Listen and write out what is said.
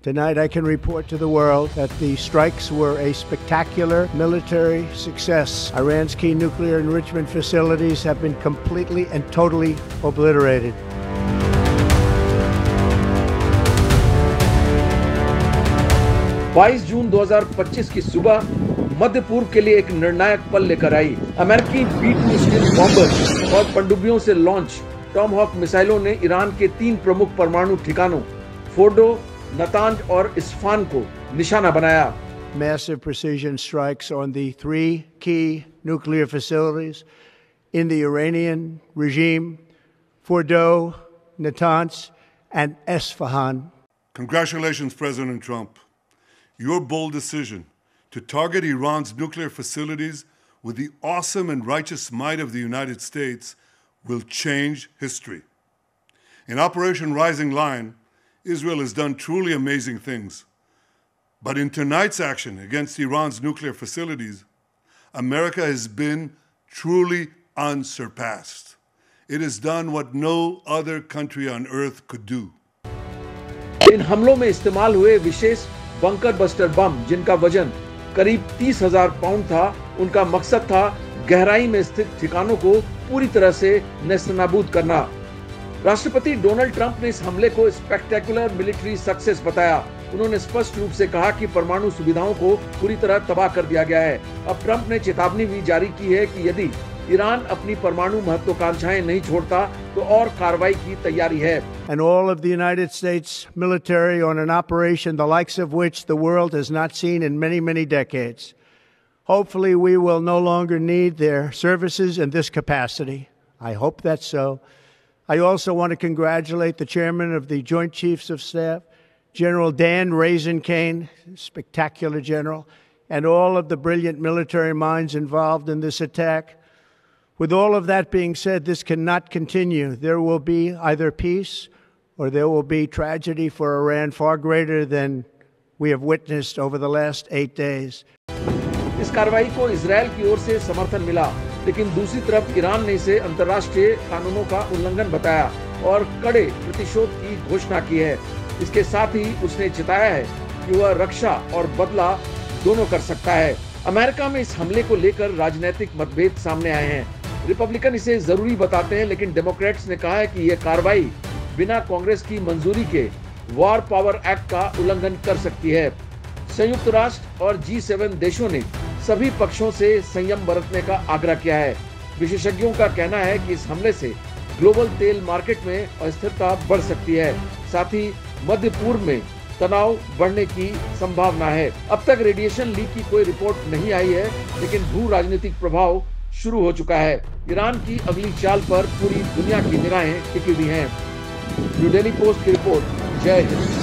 Tonight I can report to the world that the strikes were a spectacular military success. Iran's key nuclear enrichment facilities have been completely and totally obliterated. 22 जून 2025 की सुबह मध्य पूर्व के लिए एक निर्णायक पल लेकर आई। अमेरिकी B-2 स्टील बॉम्बर और पनडुब्बियों से लॉन्च टॉमहॉक मिसाइलों ने ईरान के 3 प्रमुख परमाणु ठिकानों फोर्डो, नतांज और इस्फहान को निशाना बनाया। Massive precision strikes on the 3 key nuclear facilities in the Iranian regime, Fordo, Natanz, and Isfahan. Congratulations, President Trump. Your bold decision to target Iran's nuclear facilities with the awesome and righteous might of the United States will change history. In Operation Rising Lion, Israel has done truly amazing things. But in tonight's action against Iran's nuclear facilities, America has been truly unsurpassed. It has done what no other country on earth could do. इन हमलों में इस्तेमाल हुए विशेष bunker buster bomb, जिनका वजन करीब 30,000 pound था, उनका मकसद था गहराई में स्थित ठिकानों को पूरी तरह से नेस्तनाबूद करना। राष्ट्रपति डोनाल्ड ट्रंप ने इस हमले को स्पेक्टेकुलर मिलिट्री सक्सेस बताया। उन्होंने स्पष्ट रूप से कहा कि परमाणु सुविधाओं को पूरी तरह तबाह कर दिया गया है। अब ट्रंप ने चेतावनी भी जारी की है कि यदि ईरान अपनी परमाणु महत्वाकांक्षाएं नहीं छोड़ता तो और कार्रवाई की तैयारी है। And all of the United States military on an operation the likes of which the world has not seen in many, many decades. Hopefully we will no longer need their services in this capacity. I hope that's so. I also want to congratulate the chairman of the Joint Chiefs of Staff, General Dan Raisin Kane, spectacular general, and all of the brilliant military minds involved in this attack. With all of that being said, this cannot continue. There will be either peace or there will be tragedy for Iran far greater than we have witnessed over the last 8 days. इस कार्रवाई को Israel की ओर से समर्थन मिला, लेकिन दूसरी तरफ ईरान ने इसे अंतर्राष्ट्रीय कानूनों का उल्लंघन बताया और कड़े प्रतिशोध की घोषणा की है। इसके साथ ही उसने चिताया है कि वह रक्षा और बदला दोनों कर सकता है। अमेरिका में इस हमले को लेकर राजनीतिक मतभेद सामने आए हैं। रिपब्लिकन इसे जरूरी बताते हैं, लेकिन डेमोक्रेट्स ने कहा है कि यह कार्रवाई बिना कांग्रेस की मंजूरी के वॉर पावर एक्ट का उल्लंघन कर सकती है। संयुक्त राष्ट्र और G7 देशों ने सभी पक्षों से संयम बरतने का आग्रह किया है। विशेषज्ञों का कहना है कि इस हमले से ग्लोबल तेल मार्केट में अस्थिरता बढ़ सकती है, साथ ही मध्य पूर्व में तनाव बढ़ने की संभावना है। अब तक रेडिएशन लीक की कोई रिपोर्ट नहीं आई है, लेकिन भू राजनीतिक प्रभाव शुरू हो चुका है। ईरान की अगली चाल पर पूरी दुनिया की निगाहें टिकी हुई हैं। न्यू दिल्ली पोस्ट की रिपोर्ट। जय हिंद।